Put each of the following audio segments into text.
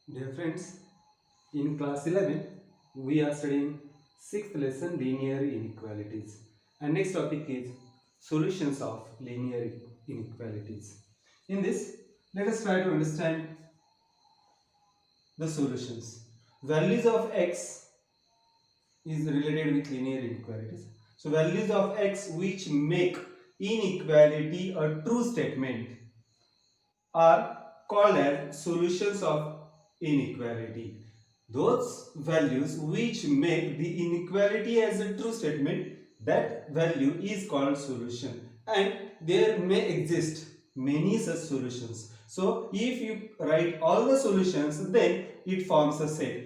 Dear friends, in class 11, we are studying 6th lesson linear inequalities. And next topic is solutions of linear inequalities. In this, let us try to understand the solutions. Values of x is related with linear inequalities. So, values of x which make inequality a true statement are called as solutions of inequality. Those values which make the inequality as a true statement, that value is called solution, and there may exist many such solutions. So if you write all the solutions, then it forms a set.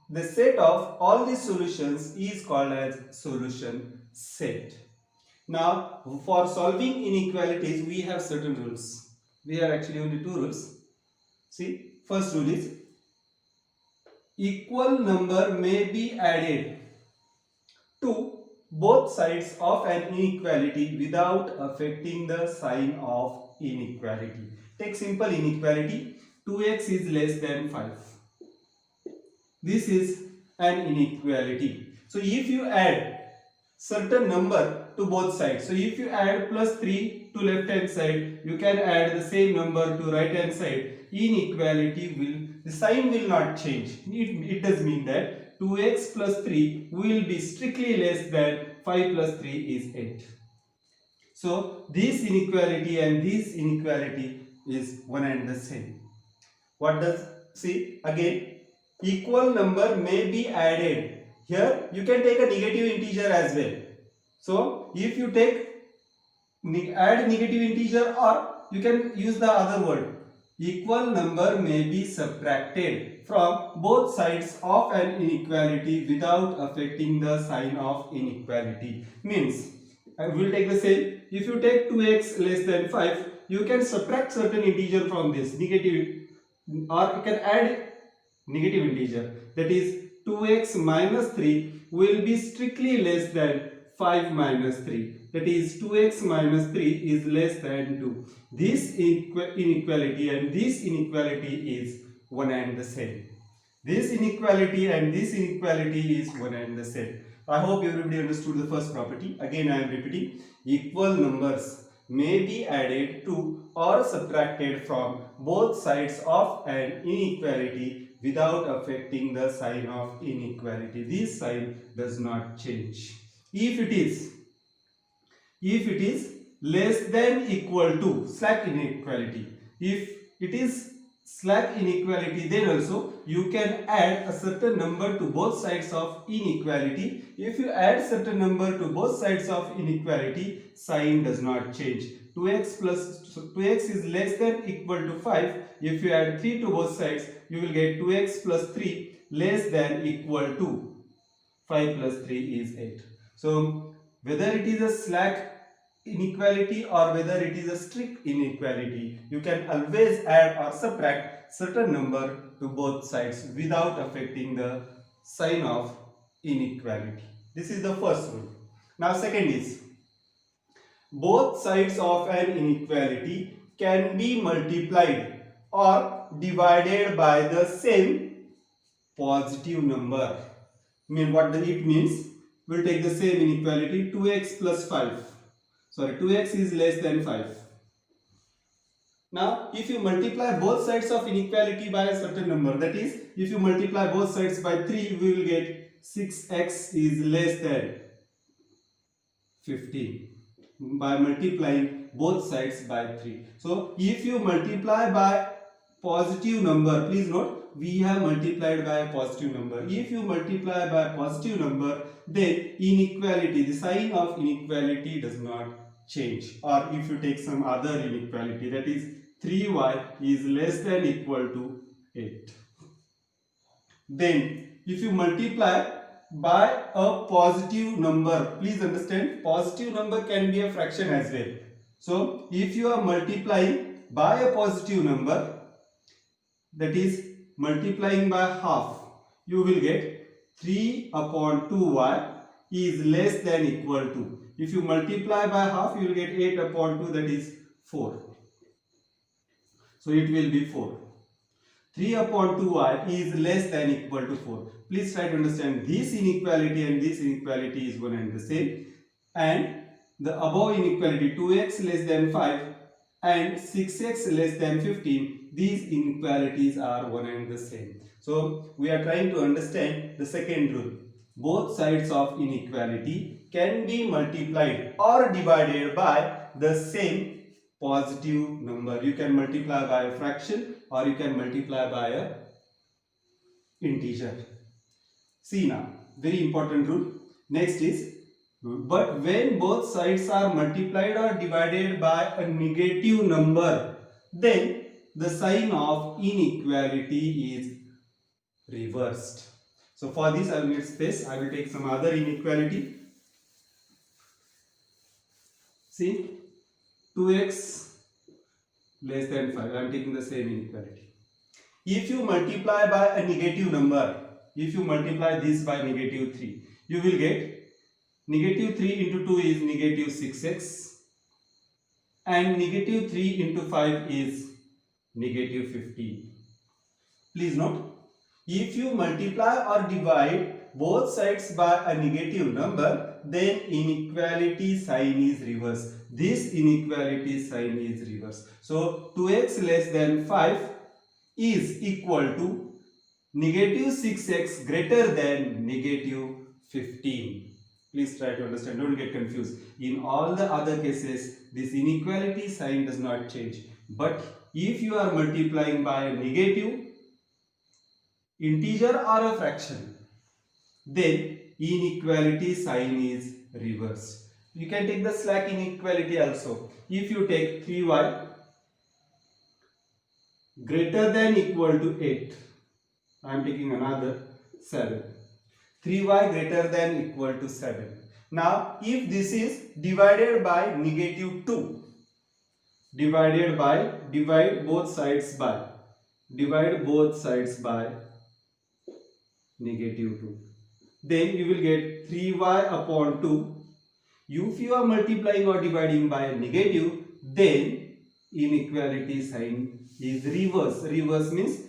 The set of all these solutions is called as solution set. Now, for solving inequalities, we have certain rules. We have actually only two rules. See, first rule is equal number may be added to both sides of an inequality without affecting the sign of inequality. Take simple inequality, 2x is less than 5. This is an inequality. So if you add certain number to both sides, so if you add plus 3 to left hand side, you can add the same number to right hand side, inequality will, the sign will not change. It does mean that 2x plus 3 will be strictly less than 5 plus 3 is 8. So this inequality and this inequality is one and the same. What does, see again, equal number may be added. Here you can take a negative integer as well. So if you take add negative integer, or you can use the other word, equal number may be subtracted from both sides of an inequality without affecting the sign of inequality. Means I will take the same. If you take 2x less than 5, you can subtract certain integer from this negative, or you can add negative integer, that is 2x minus 3 will be strictly less than 5 minus 3, that is 2x minus 3 is less than 2. This inequality and this inequality is one and the same. This inequality and this inequality is one and the same. I hope everybody understood the first property. Again I am repeating, equal numbers may be added to or subtracted from both sides of an inequality without affecting the sign of inequality. This sign does not change. If it is less than equal to slack inequality, if it is slack inequality, then also you can add a certain number to both sides of inequality. If you add certain number to both sides of inequality, sign does not change. 2x is less than equal to 5. If you add 3 to both sides, you will get 2x plus 3 less than equal to 5 plus 3 is 8. So whether it is a slack inequality or whether it is a strict inequality, you can always add or subtract certain number to both sides without affecting the sign of inequality. This is the first rule. Now second is, both sides of an inequality can be multiplied or divided by the same positive number. What it means, we'll take the same inequality, 2x plus 5. Sorry, 2x is less than 5. Now, if you multiply both sides of inequality by a certain number, that is, if you multiply both sides by 3, we will get 6x is less than 15 by multiplying both sides by 3. So, if you multiply by positive number, please note, we have multiplied by a positive number. If you multiply by a positive number, then inequality, the sign of inequality does not change. Or if you take some other inequality, that is 3y is less than equal to 8. Then if you multiply by a positive number, please understand, positive number can be a fraction as well. So if you are multiplying by a positive number, that is multiplying by half, you will get 3 upon 2y is less than equal to. If you multiply by half, you will get 8 upon 2, that is 4. So it will be 4. 3 upon 2y is less than equal to 4. Please try to understand this inequality and this inequality is one and the same. And the above inequality 2x less than 5 and 6x less than 15, these inequalities are one and the same. So we are trying to understand the second rule. Both sides of inequality can be multiplied or divided by the same positive number. You can multiply by a fraction or you can multiply by a integer. See now, very important rule. Next is, but when both sides are multiplied or divided by a negative number, then the sign of inequality is reversed. So for this I will need space. I will take some other inequality. See, 2x less than 5. I am taking the same inequality. If you multiply by a negative number, if you multiply this by negative 3, you will get negative 3 into 2 is negative 6x and negative 3 into 5 is negative 15. Please note, if you multiply or divide both sides by a negative number, then inequality sign is reversed. This inequality sign is reversed. So 2x less than 5 is equal to negative 6x greater than negative 15. Please try to understand, don't get confused. In all the other cases, this inequality sign does not change. But if you are multiplying by a negative integer or a fraction, then inequality sign is reversed. You can take the slack inequality also. If you take 3y greater than equal to 8, I am taking another 7. 3y greater than equal to 7. Now, if this is divided by negative 2, divide both sides by negative 2. Then you will get 3y upon 2. If you are multiplying or dividing by negative, then inequality sign is reverse. Reverse means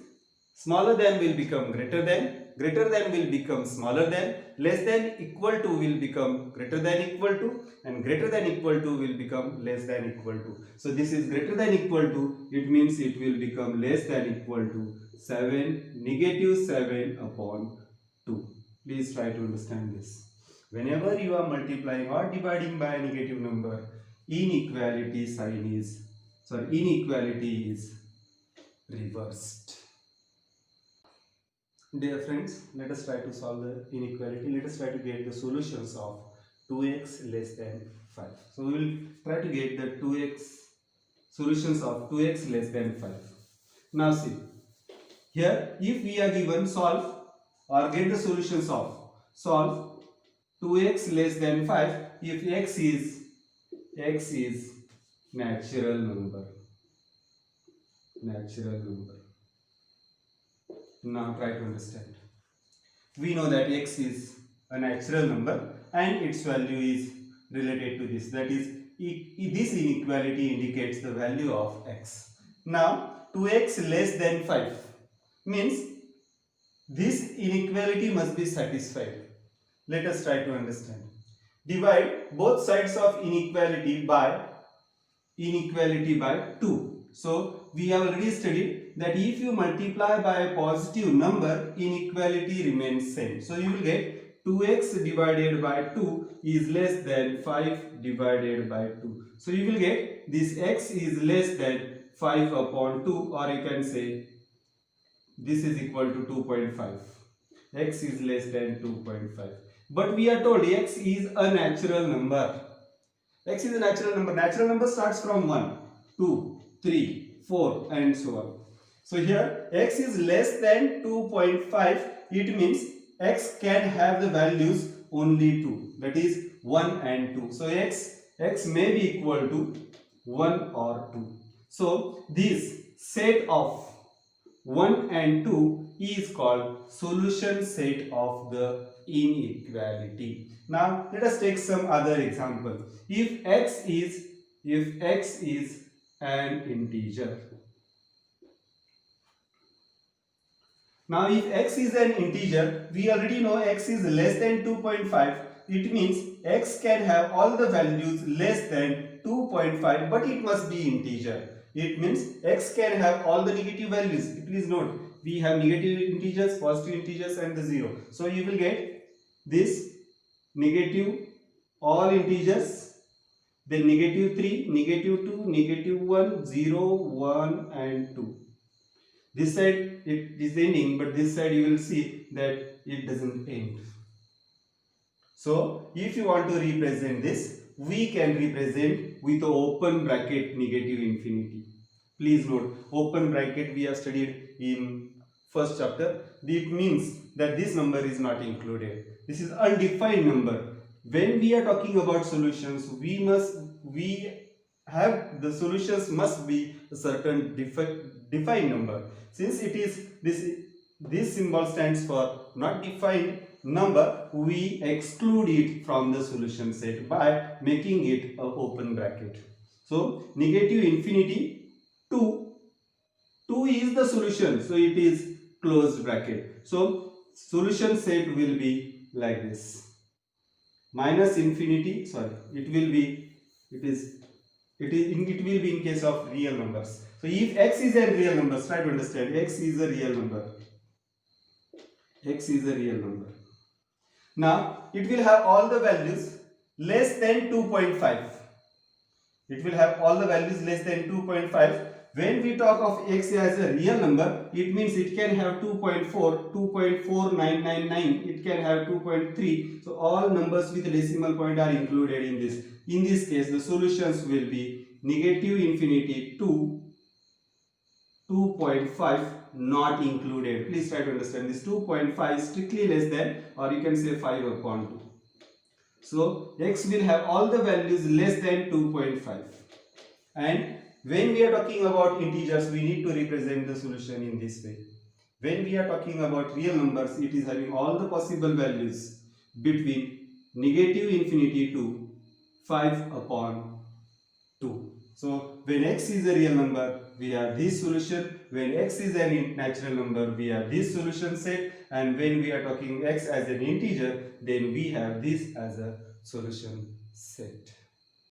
smaller than will become greater than will become smaller than, less than equal to will become greater than equal to, and greater than equal to will become less than equal to. So this is greater than equal to, it means it will become less than equal to 7, negative 7 upon 2. Please try to understand this. Whenever you are multiplying or dividing by a negative number, inequality is reversed. Dear friends, let us try to solve the inequality. Let us try to get the solutions of 2x less than 5. So we will try to get the solutions of 2x less than 5. Now see, here if we are given solve or get the solutions of solve 2x less than 5 if x is natural number. Now try to understand. We know that x is a natural number and its value is related to this. That is, this inequality indicates the value of x. Now 2x less than 5 means this inequality must be satisfied. Let us try to understand. Divide both sides of inequality by 2. So we have already studied that if you multiply by a positive number, inequality remains same. So you will get 2x divided by 2 is less than 5 divided by 2. So you will get this x is less than 5 upon 2, or you can say this is equal to 2.5. X is less than 2.5. But we are told x is a natural number. X is a natural number. Natural number starts from 1, 2, 3, 4 and so on. So here x is less than 2.5. It means x can have the values only 2. That is 1 and 2. So x may be equal to 1 or 2. So this set of 1 and 2 is called solution set of the inequality. Now let us take some other example. If x is an integer, Now if x is an integer, we already know x is less than 2.5. It means x can have all the values less than 2.5, but it must be integer. It means x can have all the negative values. Please note, we have negative integers, positive integers and the 0. So you will get this negative all integers, then negative 3, negative 2, negative 1, 0, 1 and 2. This side it is ending, but this side you will see that it doesn't end. So if you want to represent this, we can represent with the open bracket negative infinity. Please note, open bracket we have studied in first chapter. It means that this number is not included. This is undefined number. When we are talking about solutions, we have the solutions must be a certain defined number. Since it is this symbol stands for not defined number, we exclude it from the solution set by making it a open bracket. So negative infinity 2 is the solution, so it is closed bracket. So solution set will be like this. Minus infinity, sorry, it will be in case of real numbers. So if x is a real number, try to understand, x is a real number. X is a real number. Now it will have all the values less than 2.5. It will have all the values less than 2.5. When we talk of x as a real number, it means it can have 2.4, 2.4999, it can have 2.3. So all numbers with decimal point are included in this. In this case, the solutions will be negative infinity to 2.5 not included. Please try to understand this. 2.5 strictly less than, or you can say 5 upon 2. So x will have all the values less than 2.5. And when we are talking about integers, we need to represent the solution in this way. When we are talking about real numbers, it is having all the possible values between negative infinity to 5 upon 2. So when x is a real number, we have this solution. When x is a natural number, we have this solution set. And when we are talking x as an integer, then we have this as a solution set.